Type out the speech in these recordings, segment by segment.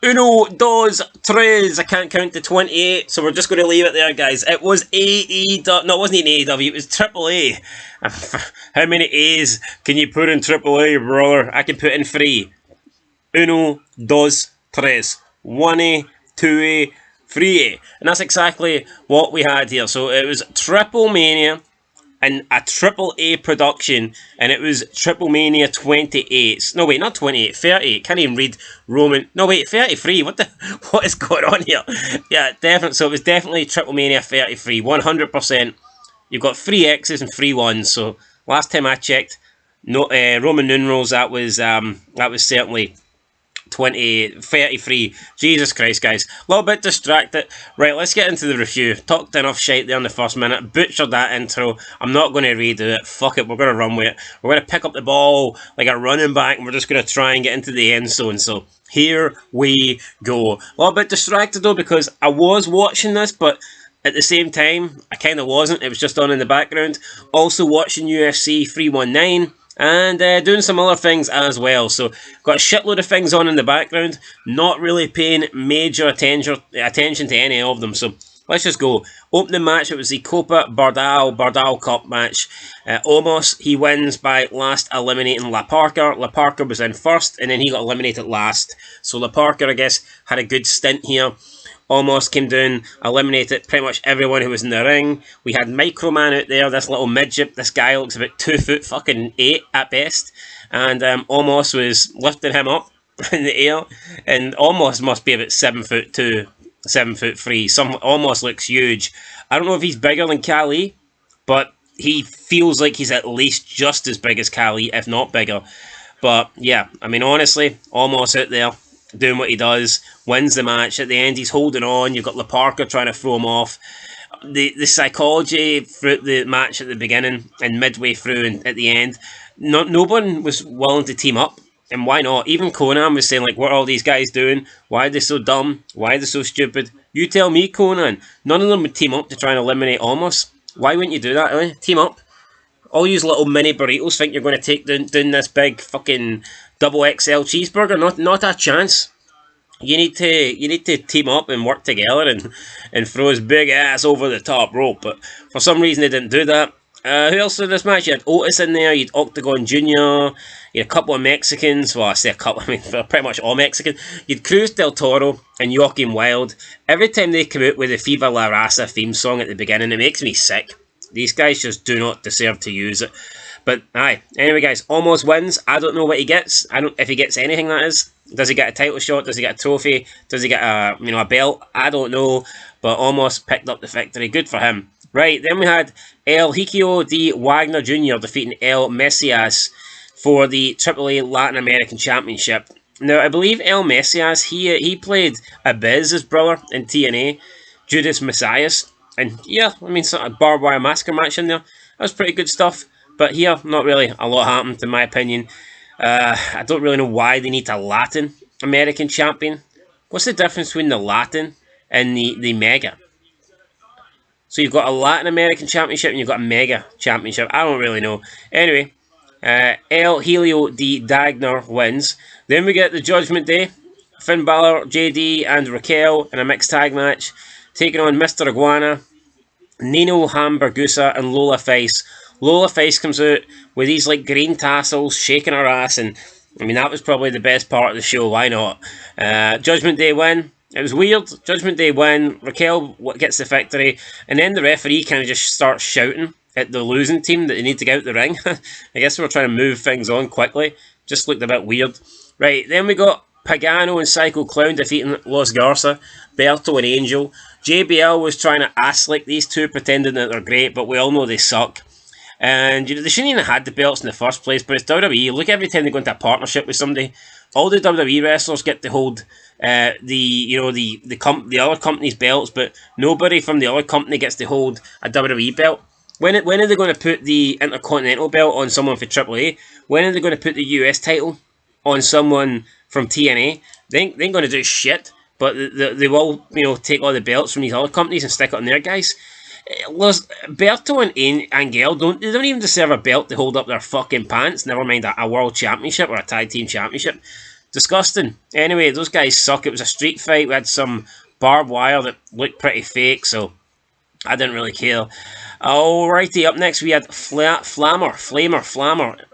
Uno, dos, tres. I can't count to 28, so we're just going to leave it there, guys. It was AEW. No, it wasn't even AEW. It was AAA. How many A's can you put in AAA, brother? I can put in 3. Uno, dos, tres. 1A, 2A, 3A. And that's exactly what we had here. So it was Triplemania and a AAA production, and it was Triplemania 28. No, wait, not 28, 38. Can't even read Roman. No, wait, 33. What is going on here? Yeah, definitely. So it was definitely Triplemania 33, 100%. You've got 3 X's and 3 1s. So last time I checked, no Roman numerals. That was certainly 33. Jesus Christ, guys. A little bit distracted. Right, let's get into the review. Talked enough shite there in the first minute. Butchered that intro. I'm not going to redo it. Fuck it, we're going to run with it. We're going to pick up the ball like a running back, and we're just going to try and get into the end zone. So here we go. A little bit distracted though, because I was watching this, but at the same time, I kind of wasn't. It was just on in the background. Also watching UFC 319. And doing some other things as well. So got a shitload of things on in the background, not really paying major attention to any of them. So let's just go. Opening match, it was the Copa Bardal Cup match. Omos, he wins by last eliminating La Parker. La Parker was in first, and then he got eliminated last. So La Parker, I guess, had a good stint here. Almost came down, eliminated pretty much everyone who was in the ring. We had Microman out there, this little midget. This guy looks about 2 foot fucking 8 at best. And Almost was lifting him up in the air. And Almost must be about 7 foot 2, 7 foot 3. Almost looks huge. I don't know if he's bigger than Khali, but he feels like he's at least just as big as Khali, if not bigger. But yeah, I mean, honestly, Almost out there doing what he does, wins the match. At the end, he's holding on. You've got La Parker trying to throw him off. The psychology through the match at the beginning and midway through and at the end, no one was willing to team up. And why not? Even Conan was saying, like, what are all these guys doing? Why are they so dumb? Why are they so stupid? You tell me, Conan. None of them would team up to try and eliminate Omos. Why wouldn't you do that? Eh? Team up. All you little mini burritos think you're going to take down this big fucking double XL cheeseburger? Not a chance. You need to team up and work together and throw his big ass over the top rope. But for some reason they didn't do that. Who else did this match? You had Otis in there. You had Octagon Jr. You had a couple of Mexicans. Well, I say a couple. I mean, they're pretty much all Mexican. You had Cruz del Toro and Joaquin Wilde. Every time they come out with the Viva La Raza theme song at the beginning, it makes me sick. These guys just do not deserve to use it. But aye, anyway, guys, Almost wins. I don't know what he gets. If he gets anything, that is. Does he get a title shot? Does he get a trophy? Does he get a belt? I don't know. But Almost picked up the victory. Good for him. Right, then we had El Hiquio de Wagner Jr. defeating El Mesias for the AAA Latin American Championship. Now, I believe El Mesias, he played Abiz's brother in TNA, Judas Messias. And yeah, I mean, sort of barbed wire massacre match in there. That was pretty good stuff. But here, not really a lot happened, in my opinion. I don't really know why they need a Latin American champion. What's the difference between the Latin and the Mega? So you've got a Latin American Championship and you've got a Mega Championship. I don't really know. Anyway, El Helio de Dagner wins. Then we get the Judgment Day. Finn Balor, JD and Raquel in a mixed tag match. Taking on Mr. Iguana, Nino Hamburguesa and Lola Face. Lola Face comes out with these like green tassels, shaking her ass, and I mean that was probably the best part of the show. Why not? Judgment Day win. It was weird. Judgment Day win. Raquel gets the victory, and then the referee kind of just starts shouting at the losing team that they need to get out the ring. I guess we were trying to move things on quickly. Just looked a bit weird. Right, then we got Pagano and Psycho Clown defeating Los Garza, Berto and Angel. JBL was trying to ass lick these two, pretending that they're great, but we all know they suck. And they shouldn't even have had the belts in the first place, but it's WWE. Look, every time they go into a partnership with somebody, all the WWE wrestlers get to hold the other company's belts, but nobody from the other company gets to hold a WWE belt. When are they going to put the Intercontinental belt on someone for AAA? When are they going to put the US title on someone from TNA? They ain't going to do shit, but they will take all the belts from these other companies and stick it on their guys. Berto and Angel don't even deserve a belt to hold up their fucking pants, never mind a world championship or a tag team championship. Disgusting. Anyway, those guys suck. It was a street fight. We had some barbed wire that looked pretty fake, so I didn't really care. Alrighty, up next we had Flammer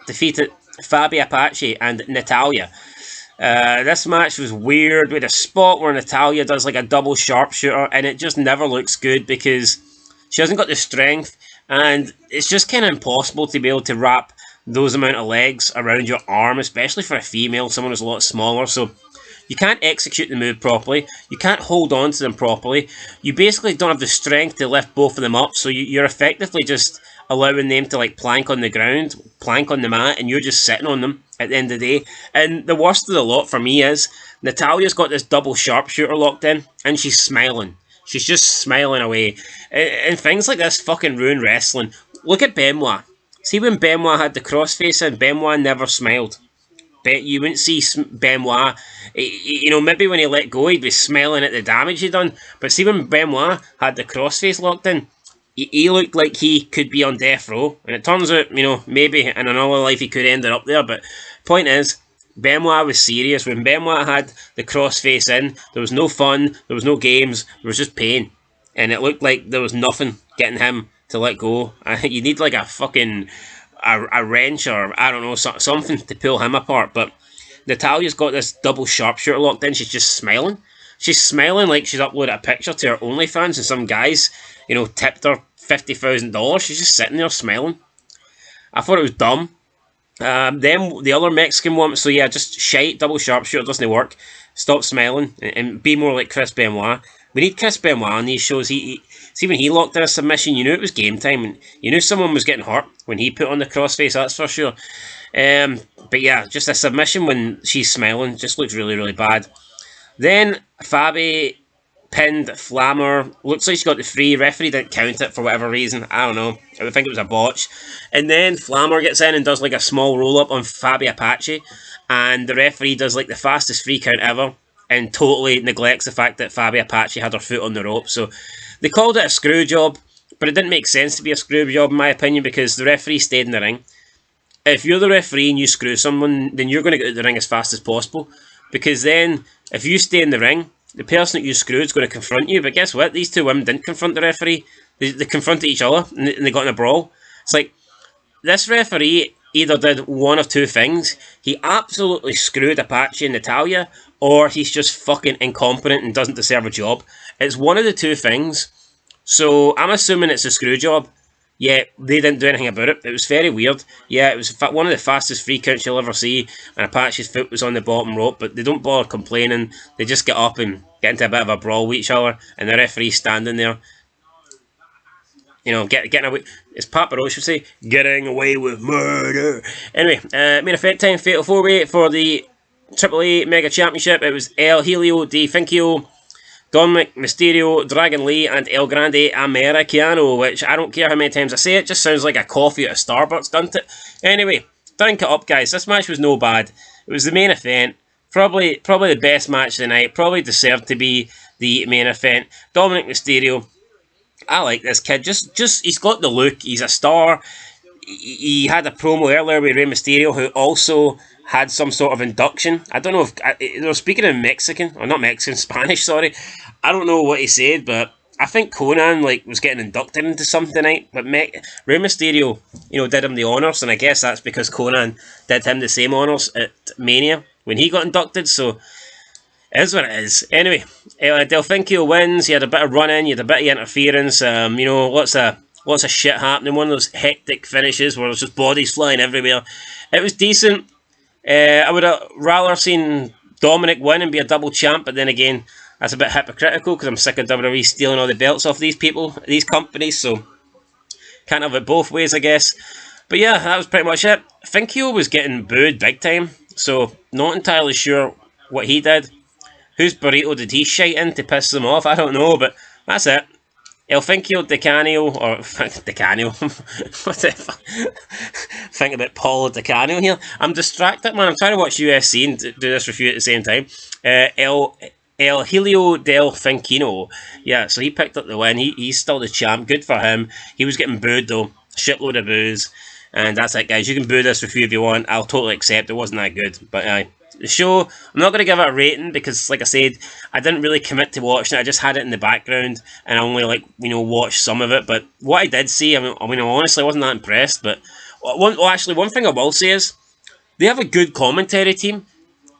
defeated Fabi Apache and Natalia. This match was weird. We had a spot where Natalia does like a double sharpshooter, and it just never looks good because she hasn't got the strength, and it's just kind of impossible to be able to wrap those amount of legs around your arm, especially for a female, someone who's a lot smaller. So you can't execute the move properly. You can't hold on to them properly. You basically don't have the strength to lift both of them up, so you're effectively just allowing them to like plank on the ground, plank on the mat, and you're just sitting on them at the end of the day. And the worst of the lot for me is Natalia's got this double sharpshooter locked in, and she's smiling. She's just smiling away. And things like this fucking ruin wrestling. Look at Benoit. See, when Benoit had the crossface in, Benoit never smiled. You wouldn't see Benoit, you know, maybe when he let go, he'd be smiling at the damage he'd done. But see, when Benoit had the crossface locked in, he looked like he could be on death row. And it turns out, you know, maybe in another life he could have ended up there. But point is, Benoit was serious. When Benoit had the crossface in, there was no fun, there was no games, there was just pain. And it looked like there was nothing getting him to let go. You need like a fucking a wrench or I don't know, something to pull him apart. But Natalia's got this double sharpshooter locked in. She's just smiling. She's smiling like she's uploaded a picture to her OnlyFans and some guys, you know, tipped her $50,000. She's just sitting there smiling. I thought it was dumb. Then the other Mexican one, so yeah, just shite, double sharpshooter, doesn't work. Stop smiling and be more like Chris Benoit. We need Chris Benoit on these shows. See, when he locked in a submission, you knew it was game time, and you knew someone was getting hurt when he put on the crossface, that's for sure. But yeah, just a submission when she's smiling just looks really, really bad. Then Fabi pinned Flammer. Looks like she got the free. Referee didn't count it for whatever reason. I don't know. I would think it was a botch. And then Flammer gets in and does like a small roll-up on Fabi Apache, and the referee does like the fastest free count ever and totally neglects the fact that Fabi Apache had her foot on the rope. So they called it a screw job, but it didn't make sense to be a screw job in my opinion because the referee stayed in the ring. If you're the referee and you screw someone, then you're going to get out of the ring as fast as possible, because then if you stay in the ring, the person that you screwed is going to confront you. But guess what? These two women didn't confront the referee. They confronted each other and they got in a brawl. It's like, this referee either did one of two things. He absolutely screwed Apache and Natalia, or he's just fucking incompetent and doesn't deserve a job. It's one of the two things. So I'm assuming it's a screw job. Yeah, they didn't do anything about it. It was very weird. Yeah, it was one of the fastest free counts you'll ever see, and Apache's foot was on the bottom rope, but they don't bother complaining. They just get up and get into a bit of a brawl with each other, and the referee's standing there, you know, getting away. As Pat Barrow would say, getting away with murder. Anyway, main event time, Fatal 4-Way for the AAA Mega Championship. It was El Helio de Fincio, Dominic Mysterio, Dragon Lee, and El Grande Americano, which I don't care how many times I say it, just sounds like a coffee at a Starbucks, doesn't it? Anyway, drink it up, guys. This match was no bad. It was the main event. Probably the best match of the night. Probably deserved to be the main event. Dominic Mysterio, I like this kid. Just he's got the look. He's a star. He had a promo earlier with Rey Mysterio, who also had some sort of induction. I don't know if they were speaking in Mexican, or not Mexican, Spanish, sorry. I don't know what he said, but I think Conan was getting inducted into something tonight. But Rey Mysterio, did him the honours, and I guess that's because Conan did him the same honours at Mania when he got inducted. So it is what it is. Anyway, Del Fincio wins. He had a bit of run in, he had a bit of interference. Lots of shit happening. One of those hectic finishes where there's just bodies flying everywhere. It was decent. I would have rather seen Dominic win and be a double champ, but then again, that's a bit hypocritical because I'm sick of WWE stealing all the belts off these people, these companies, so can't have it both ways, I guess. But yeah, that was pretty much it. Fincio was getting booed big time, so not entirely sure what he did. Whose burrito did he shite in to piss them off? I don't know, but that's it. El Fincio Decanio, or Decanio, what the fuck? Think about Paulo Decanio here. I'm distracted, man. I'm trying to watch UFC and do this review at the same time. El Helio del Finquino. Yeah, so he picked up the win. He's still the champ. Good for him. He was getting booed though. Shitload of boos. And that's it, guys. You can boo this review if you want. I'll totally accept. It wasn't that good. But The show, I'm not going to give it a rating because, like I said, I didn't really commit to watching it. I just had it in the background and I only, like, you know, watched some of it. But what I did see, I mean, honestly, I wasn't that impressed. But one thing I will say is they have a good commentary team,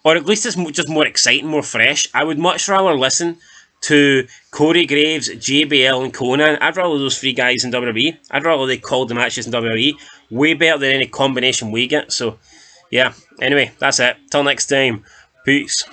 or at least it's just more exciting, more fresh. I would much rather listen to Corey Graves, JBL, and Conan. I'd rather those three guys in WWE. I'd rather they called the matches in WWE. Way better than any combination we get. So, yeah. Anyway, that's it. Till next time. Peace.